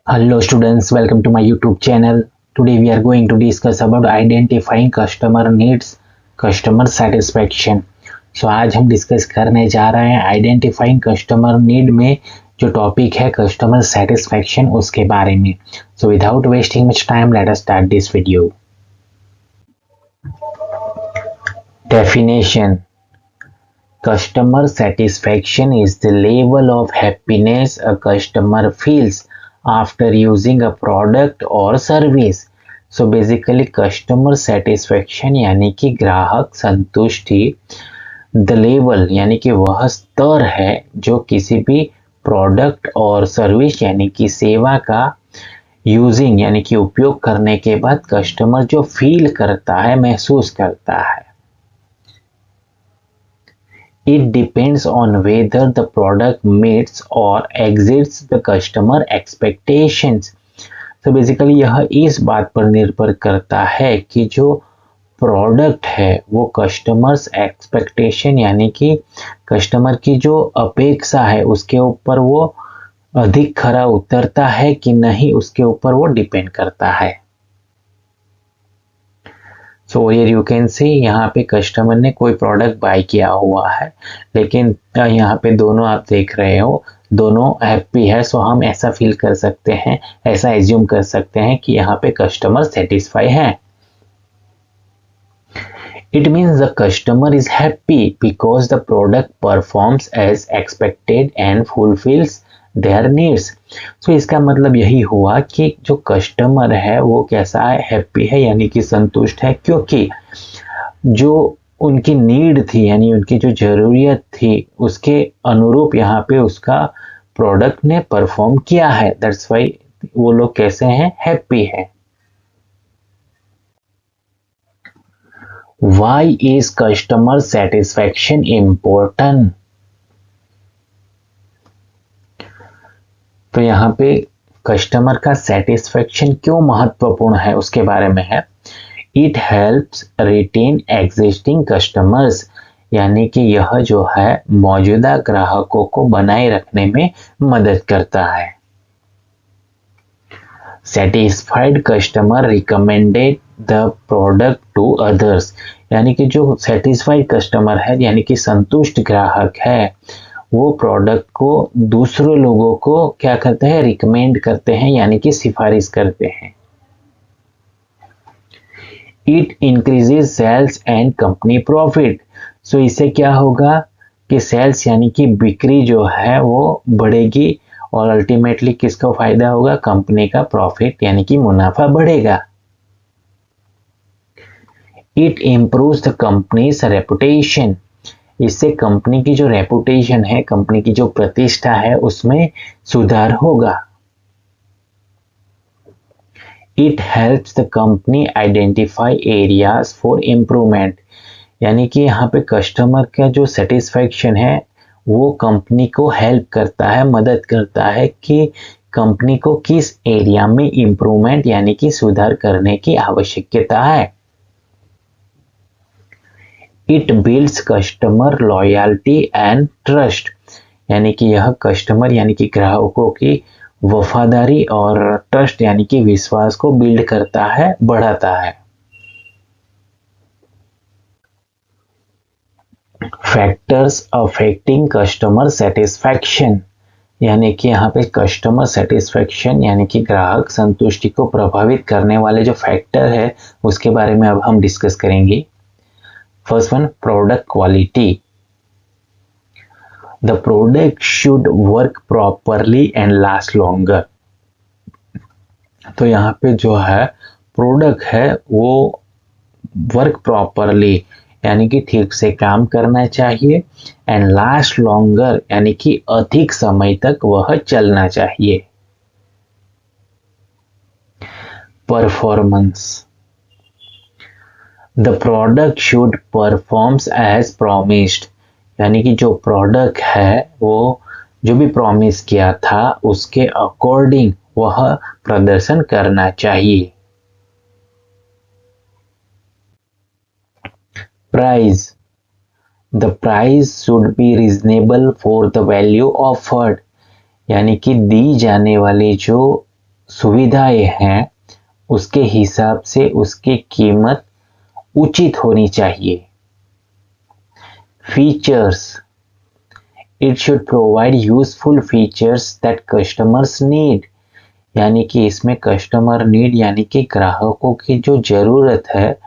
Hello students, welcome to my YouTube channel. Today we are going to discuss about identifying customer needs, customer satisfaction. So आज हम discuss करने जा रहे हैं identifying customer need में जो टॉपिक है कस्टमर सेटिस्फैक्शन उसके बारे में. So without wasting much time, let us start this video. Definition: Customer satisfaction is the level of happiness a customer feels after using a product or service. So basically customer satisfaction यानी कि ग्राहक संतुष्टि, the level यानी कि वह स्तर है जो किसी भी प्रोडक्ट और सर्विस यानी कि सेवा का यूजिंग यानी कि उपयोग करने के बाद कस्टमर जो फील करता है, महसूस करता है. It depends on whether the product meets or exceeds the customer expectations. तो बेसिकली यह इस बात पर निर्भर करता है कि जो प्रोडक्ट है वो कस्टमर्स एक्सपेक्टेशन यानी कि कस्टमर की जो अपेक्षा है उसके ऊपर वो अधिक खरा उतरता है कि नहीं, उसके ऊपर वो डिपेंड करता है. So here you can see, यहाँ पे कस्टमर ने कोई प्रोडक्ट बाय किया हुआ है, लेकिन यहाँ पे दोनों आप देख रहे हो दोनों हैप्पी है. सो हम ऐसा फील कर सकते हैं, ऐसा एज्यूम कर सकते हैं कि यहाँ पे कस्टमर सेटिस्फाई है. It means the customer is happy because the product performs as expected and fulfills their needs. So इसका मतलब यही हुआ कि जो कस्टमर है वो कैसा है, हैप्पी है यानी कि संतुष्ट है, क्योंकि जो उनकी नीड थी यानी उनकी जो जरूरियत थी उसके अनुरूप यहाँ पे उसका प्रोडक्ट ने परफॉर्म किया है. दैट्स वाई वो लोग कैसे हैं, हैप्पी है. Why is customer satisfaction important? तो यहाँ पे कस्टमर का सेटिस्फेक्शन क्यों महत्वपूर्ण है उसके बारे में है. It helps retain existing customers, यानी कि यह जो है मौजूदा ग्राहकों को बनाए रखने में मदद करता है. Satisfied customer recommended the product to others, यानी कि जो सेटिस्फाइड कस्टमर है यानी कि संतुष्ट ग्राहक है वो प्रोडक्ट को दूसरे लोगों को क्या करते हैं, रिकमेंड करते हैं यानी कि सिफारिश करते हैं. It increases sales and company profit. सो इससे क्या होगा कि सेल्स यानी कि बिक्री जो है वो बढ़ेगी और अल्टीमेटली किसका फायदा होगा, कंपनी का प्रॉफिट यानी कि मुनाफा बढ़ेगा. It improves the company's reputation. इससे कंपनी की जो रेपुटेशन है, कंपनी की जो प्रतिष्ठा है उसमें सुधार होगा. It helps the company identify areas for improvement. यानी कि यहाँ पे कस्टमर का जो सेटिस्फैक्शन है वो कंपनी को हेल्प करता है, मदद करता है कि कंपनी को किस एरिया में इम्प्रूवमेंट यानी कि सुधार करने की आवश्यकता है. It builds customer loyalty and trust, यानी कि यह कस्टमर यानी कि ग्राहकों की वफादारी और ट्रस्ट यानी कि विश्वास को बिल्ड करता है, बढ़ाता है. फैक्टर्स अफेक्टिंग कस्टमर सेटिस्फैक्शन, यानी कि यहाँ पे कस्टमर सेटिस्फैक्शन यानी कि ग्राहक संतुष्टि को प्रभावित करने वाले जो फैक्टर है उसके बारे में अब हम डिस्कस करेंगे. First one, product quality. The product should work properly and last longer. तो यहाँ पे जो है प्रोडक्ट है वो वर्क प्रॉपरली यानी कि ठीक से काम करना चाहिए, एंड लास्ट लॉन्गर यानी कि अधिक समय तक वह चलना चाहिए. Performance. The product should performs as promised, यानी कि जो प्रोडक्ट है वो जो भी प्रॉमिस किया था उसके अकॉर्डिंग वह प्रदर्शन करना चाहिए. Price. The price should be reasonable for the value offered, यानी कि दी जाने वाली जो सुविधाएं हैं उसके हिसाब से उसकी कीमत उचित होनी चाहिए। Features, it should provide useful features that customers need, यानी कि इसमें कस्टमर नीड यानी कि ग्राहकों की जो ज़रूरत है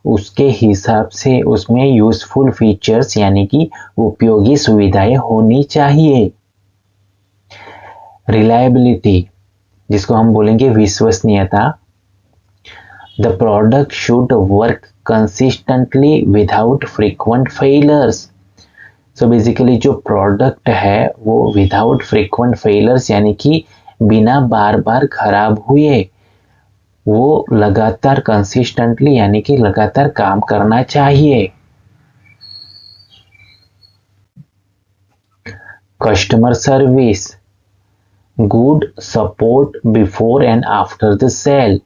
उसके हिसाब से उसमें यूजफुल फीचर्स यानी कि उपयोगी सुविधाएं होनी चाहिए। रिलायबिलिटी, जिसको हम बोलेंगे विश्वसनीयता, the product should work consistently without frequent failures. So basically जो प्रोडक्ट है वो विदाउट फ्रीक्वेंट फेलियर्स यानी कि बिना बार बार खराब हुए वो लगातार कंसिस्टेंटली यानी कि लगातार काम करना चाहिए। Customer service, good support before and after the sale.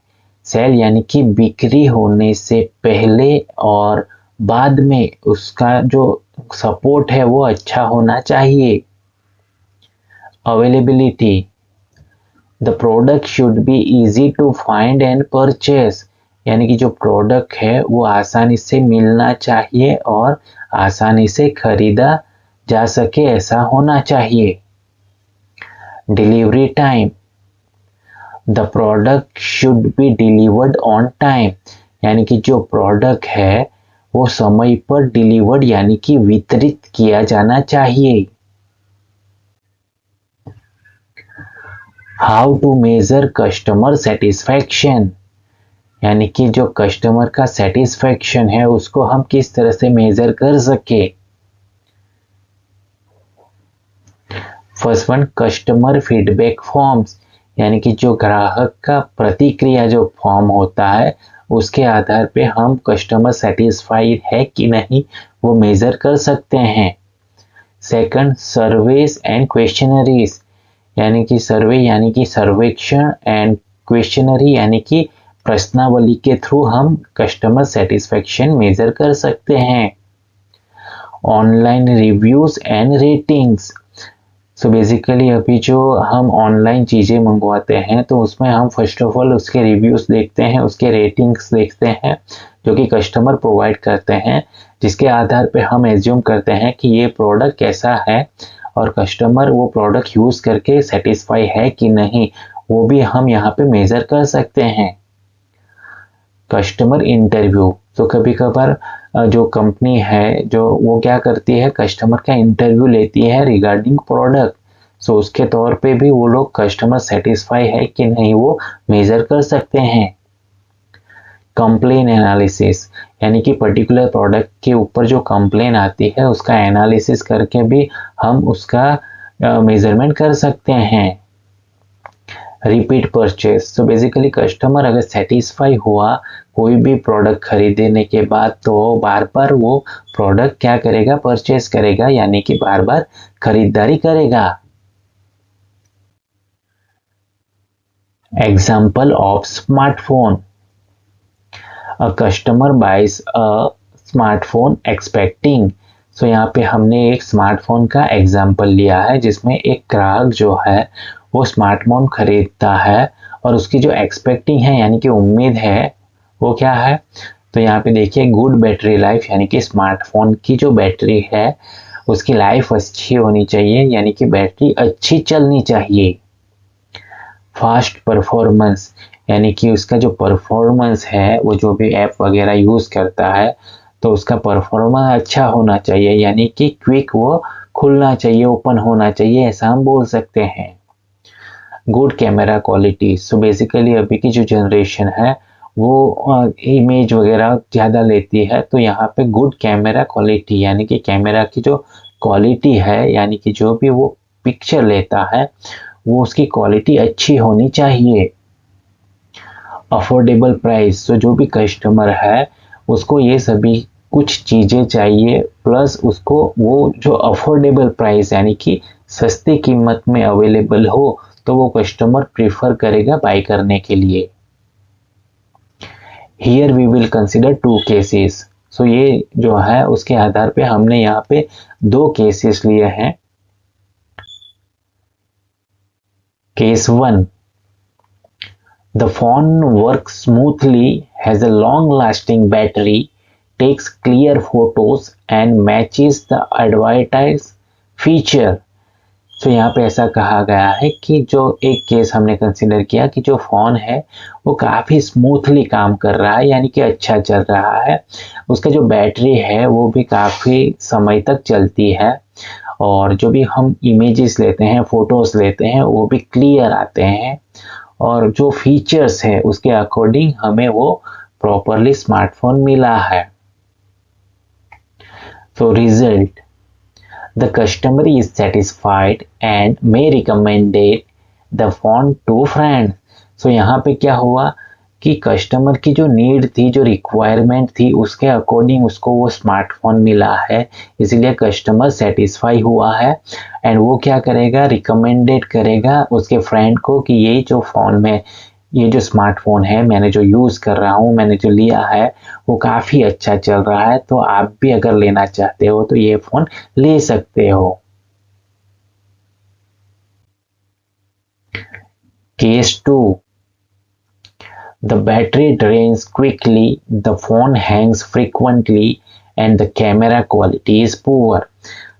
Sale यानी कि बिक्री होने से पहले और बाद में उसका जो सपोर्ट है वो अच्छा होना चाहिए। Availability, the product should be easy to find and purchase, यानी कि जो प्रोडक्ट है वो आसानी से मिलना चाहिए और आसानी से खरीदा जा सके ऐसा होना चाहिए। Delivery time, the product should be delivered on time, यानी कि जो प्रोडक्ट है वो समय पर डिलीवर्ड यानी कि वितरित किया जाना चाहिए। How to measure customer satisfaction, यानी कि जो कस्टमर का सेटिस्फैक्शन है उसको हम किस तरह से मेजर कर सके। First one, customer feedback forms, यानी कि जो ग्राहक का प्रतिक्रिया जो फॉर्म होता है उसके आधार पे हम कस्टमर सेटिस्फाइड है कि नहीं वो मेजर कर सकते हैं। सेकंड, सर्वेस एंड क्वेश्चनरीज, यानी कि सर्वे यानी कि सर्वेक्षण एंड क्वेश्चनरी यानी कि प्रश्नावली के थ्रू हम कस्टमर सेटिस्फेक्शन मेजर कर सकते हैं। Online reviews and ratings, so basically अभी जो हम ऑनलाइन चीज़ें मंगवाते हैं तो उसमें हम फर्स्ट ऑफ ऑल उसके रिव्यूज़ देखते हैं, उसके रेटिंग्स देखते हैं जो कि कस्टमर प्रोवाइड करते हैं, जिसके आधार पे हम एज्यूम करते हैं कि ये प्रोडक्ट कैसा है और कस्टमर वो प्रोडक्ट यूज़ करके सेटिस्फाई है कि नहीं वो भी हम यहाँ पे मेज़र कर सकते हैं। कस्टमर इंटरव्यू, तो कभी कभार जो कंपनी है जो वो क्या करती है कस्टमर का इंटरव्यू लेती है रिगार्डिंग प्रोडक्ट, सो उसके तौर पे भी वो लोग कस्टमर सेटिस्फाई है कि नहीं वो मेजर कर सकते हैं। कंप्लेन एनालिसिस, यानी कि पर्टिकुलर प्रोडक्ट के ऊपर जो कंप्लेन आती है उसका एनालिसिस करके भी हम उसका मेजरमेंट कर सकते हैं। रिपीट परचेस, तो बेसिकली कस्टमर अगर सेटिस्फाई हुआ कोई भी प्रोडक्ट खरीदने के बाद तो बार बार वो प्रोडक्ट क्या करेगा परचेस करेगा यानी कि बार बार खरीदारी करेगा। Example of smartphone, a customer buys a smartphone expecting, so यहाँ पे हमने एक स्मार्टफोन का एग्जाम्पल लिया है जिसमें एक ग्राहक जो है वो स्मार्टफोन खरीदता है और उसकी जो एक्सपेक्टिंग है यानी कि उम्मीद है वो क्या है, तो यहाँ पे देखिए गुड बैटरी लाइफ, यानी कि स्मार्टफोन की जो बैटरी है उसकी लाइफ अच्छी होनी चाहिए यानी कि बैटरी अच्छी चलनी चाहिए। फास्ट परफॉर्मेंस, यानी कि उसका जो परफॉर्मेंस है वो जो भी ऐप वगैरह यूज़ करता है तो उसका परफॉर्मेंस अच्छा होना चाहिए यानी कि क्विक वो खुलना चाहिए ओपन होना चाहिए ऐसा हम बोल सकते हैं। Good camera quality, so basically अभी की जो जनरेशन है वो इमेज वगैरह ज़्यादा लेती है तो यहाँ पे गुड कैमरा क्वालिटी यानी कि कैमरा की जो क्वालिटी है यानी कि जो भी वो पिक्चर लेता है वो उसकी क्वालिटी अच्छी होनी चाहिए। अफोर्डेबल प्राइस, तो जो भी कस्टमर है उसको ये सभी कुछ चीज़ें चाहिए प्लस उसको वो जो अफोर्डेबल प्राइस यानी कि सस्ती कीमत में अवेलेबल हो तो वो कस्टमर प्रीफर करेगा बाय करने के लिए। Here we will consider two cases, so ये जो है उसके आधार पे हमने यहाँ पे दो केसेस लिए हैं। Case one, The phone works smoothly, has a long-lasting battery, takes clear photos and matches the advertised feature. तो यहाँ पे ऐसा कहा गया है कि जो एक केस हमने कंसीडर किया कि जो फ़ोन है वो काफ़ी स्मूथली काम कर रहा है, यानी कि अच्छा चल रहा है। उसका जो बैटरी है वो भी काफ़ी समय तक चलती है, और जो भी हम इमेजेस लेते हैं, फ़ोटोज़ लेते हैं, वो भी क्लियर आते हैं, और जो फीचर्स है उसके अकॉर्डिंग हमें वो प्रॉपरली स्मार्टफोन मिला है। तो result, the customer is satisfied and may recommend the phone to friends. So यहाँ पे क्या हुआ कि कस्टमर की जो नीड थी, जो रिक्वायरमेंट थी, उसके अकॉर्डिंग उसको वो स्मार्टफोन मिला है, इसीलिए कस्टमर सेटिस्फाई हुआ है। एंड वो क्या करेगा, रिकमेंडेड करेगा उसके फ्रेंड को कि ये जो फ़ोन में, ये जो स्मार्टफोन है मैंने जो यूज़ कर रहा हूँ, मैंने जो लिया है वो काफ़ी अच्छा चल रहा है, तो आप भी अगर लेना चाहते हो तो ये फ़ोन ले सकते हो। Case 2, the battery drains quickly, the phone Hanks frequently and the camera quality is poor.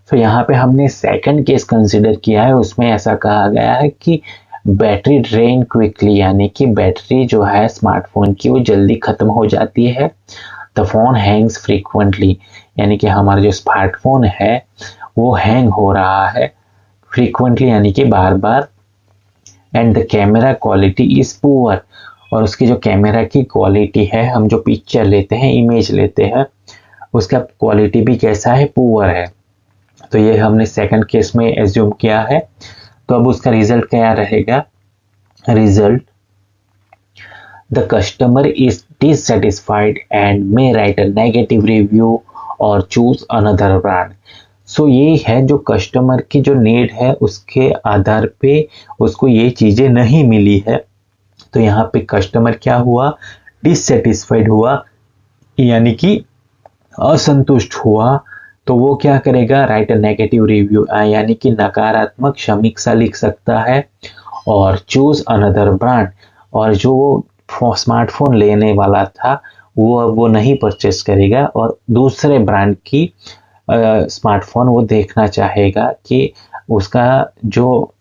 तो यहाँ पे हमने सेकंड केस कंसिडर किया है, उसमें ऐसा कहा गया है कि बैटरी ड्रेन क्विकली, यानी कि बैटरी जो है स्मार्टफोन की वो जल्दी ख़त्म हो जाती है। द फोन हैंग्स फ्रीक्वेंटली, यानी कि हमारा जो स्मार्टफोन है वो हैंग हो रहा है फ्रीक्वेंटली, यानी कि बार बार। And the camera quality is poor, और उसकी जो कैमरा की क्वालिटी है, हम जो पिक्चर लेते हैं, इमेज लेते हैं, उसका क्वालिटी भी कैसा है, पुअर है। तो ये हमने सेकंड केस में एज्यूम किया है। तो अब उसका रिजल्ट क्या रहेगा, result, the customer is dissatisfied and may right a negative review और चूज अनदर ब्रांड। सो ये है जो कस्टमर की जो नीड है उसके आधार पे उसको ये चीज़ें नहीं मिली है, तो यहाँ पे कस्टमर क्या हुआ, डिससेटिस्फाइड हुआ, यानी कि असंतुष्ट हुआ। तो वो क्या करेगा, राइट अ नेगेटिव रिव्यू, यानी कि नकारात्मक समीक्षा लिख सकता है, और चूज अनदर ब्रांड, और जो वो स्मार्टफोन लेने वाला था वो अब वो नहीं परचेस करेगा, और दूसरे ब्रांड की स्मार्टफोन वो देखना चाहेगा कि उसका जो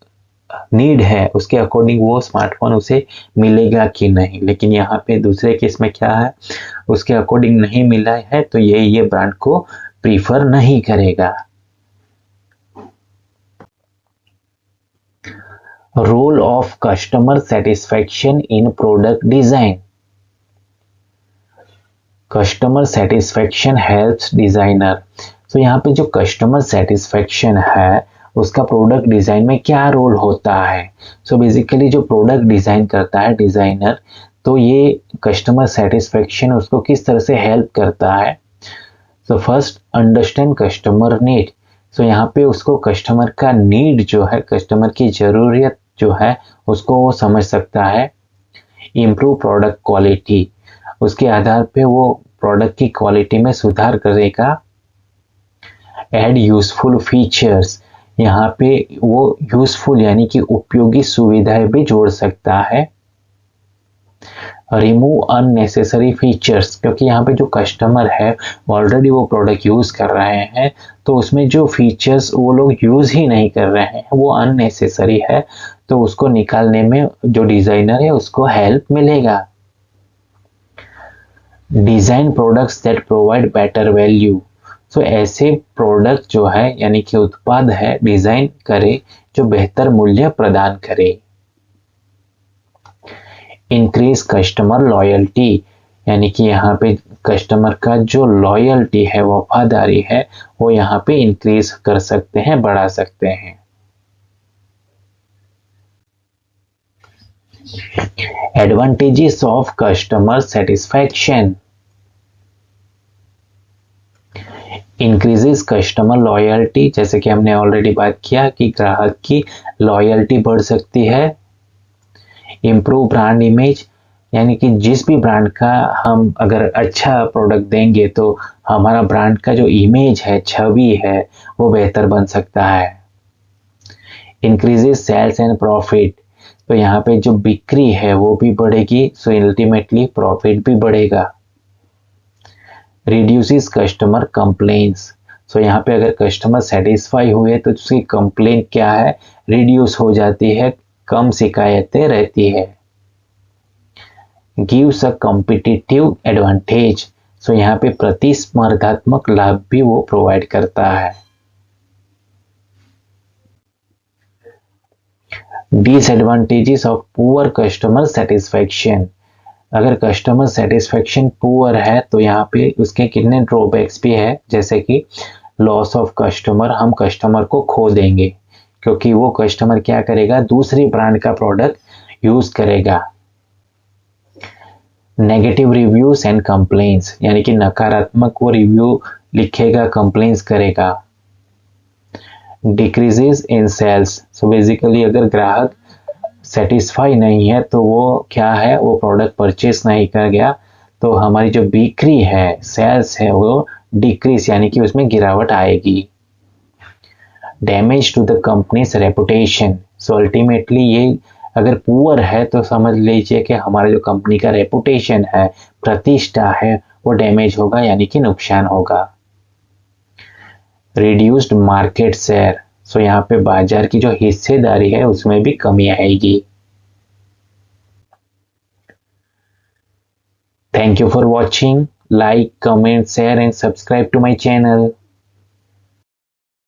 नीड है उसके अकॉर्डिंग वो स्मार्टफोन उसे मिलेगा कि नहीं। लेकिन यहाँ पे दूसरे केस में क्या है, उसके अकॉर्डिंग नहीं मिला है, तो ये ब्रांड को प्रीफर नहीं करेगा। Role of customer satisfaction in product design. Customer satisfaction helps designer. तो यहाँ पे जो कस्टमर सेटिस्फैक्शन है उसका प्रोडक्ट डिज़ाइन में क्या रोल होता है। सो बेसिकली जो प्रोडक्ट डिज़ाइन करता है डिज़ाइनर, तो ये कस्टमर सेटिस्फैक्शन उसको किस तरह से हेल्प करता है। So first, understand customer need. So यहाँ पे उसको कस्टमर का नीड जो है, कस्टमर की ज़रूरियत जो है उसको वो समझ सकता है। इम्प्रूव प्रोडक्ट क्वालिटी, उसके आधार पे वो प्रोडक्ट की क्वालिटी में सुधार करेगा। एड यूजफुल फीचर्स, यहाँ पे वो यूजफुल यानी कि उपयोगी सुविधाएं भी जोड़ सकता है। रिमूव अननेसेसरी फीचर्स, क्योंकि यहाँ पे जो कस्टमर है ऑलरेडी वो प्रोडक्ट यूज़ कर रहे हैं, तो उसमें जो फीचर्स वो लोग यूज़ ही नहीं कर रहे हैं वो अननेसेसरी है, तो उसको निकालने में जो डिज़ाइनर है उसको हेल्प मिलेगा। Design products that provide better value. So ऐसे प्रोडक्ट जो है यानी कि उत्पाद है डिज़ाइन करे जो बेहतर मूल्य प्रदान करे। इंक्रीज कस्टमर लॉयल्टी, यानी कि यहाँ पे कस्टमर का जो लॉयल्टी है, वफादारी है, वो यहाँ पे इंक्रीज कर सकते हैं, बढ़ा सकते हैं। Advantages of customer satisfaction. Increases customer loyalty, जैसे कि हमने ऑलरेडी बात किया कि ग्राहक की लॉयल्टी बढ़ सकती है। इम्प्रूव ब्रांड इमेज, यानी कि जिस भी ब्रांड का हम अगर अच्छा प्रोडक्ट देंगे तो हमारा ब्रांड का जो इमेज है, छवि है, वो बेहतर बन सकता है। इंक्रीजेस सेल्स एंड प्रॉफिट, तो यहाँ पे जो बिक्री है वो भी बढ़ेगी, सो अल्टीमेटली प्रॉफिट भी बढ़ेगा। रिड्यूसेस कस्टमर कंप्लेंट्स, सो यहाँ पे अगर कस्टमर सेटिस्फाई हुए तो उसकी कंप्लेंट क्या है, रिड्यूस हो जाती है, कम शिकायतें रहती है। गिव्स अ कॉम्पिटिटिव एडवांटेज, सो यहाँ पे प्रतिस्पर्धात्मक लाभ भी वो प्रोवाइड करता है। Disadvantages of poor customer satisfaction, अगर कस्टमर सेटिस्फैक्शन पुअर है तो यहाँ पे उसके कितने ड्रॉबैक्स भी है, जैसे कि लॉस ऑफ कस्टमर, हम कस्टमर को खो देंगे क्योंकि वो कस्टमर क्या करेगा, दूसरी ब्रांड का प्रोडक्ट यूज करेगा। नेगेटिव रिव्यूज एंड कंप्लेंट्स, यानी कि नकारात्मक वो रिव्यू लिखेगा, कंप्लेंट्स करेगा। Decreases in sales, so basically अगर ग्राहक सेटिस्फाई नहीं है तो वो क्या है, वो प्रोडक्ट परचेस नहीं कर गया तो हमारी जो बिक्री है, सेल्स है, वो डिक्रीज यानी कि उसमें गिरावट आएगी। Damage to the company's reputation, so ultimately ये अगर पुअर है तो समझ लीजिए कि हमारा जो कंपनी का रेपुटेशन है, प्रतिष्ठा है, वो डैमेज होगा यानी कि नुकसान होगा। रिड्यूस्ड मार्केट शेयर, सो यहाँ पे बाजार की जो हिस्सेदारी है उसमें भी कमी आएगी। Thank you for watching, like, comment, share and subscribe to my channel.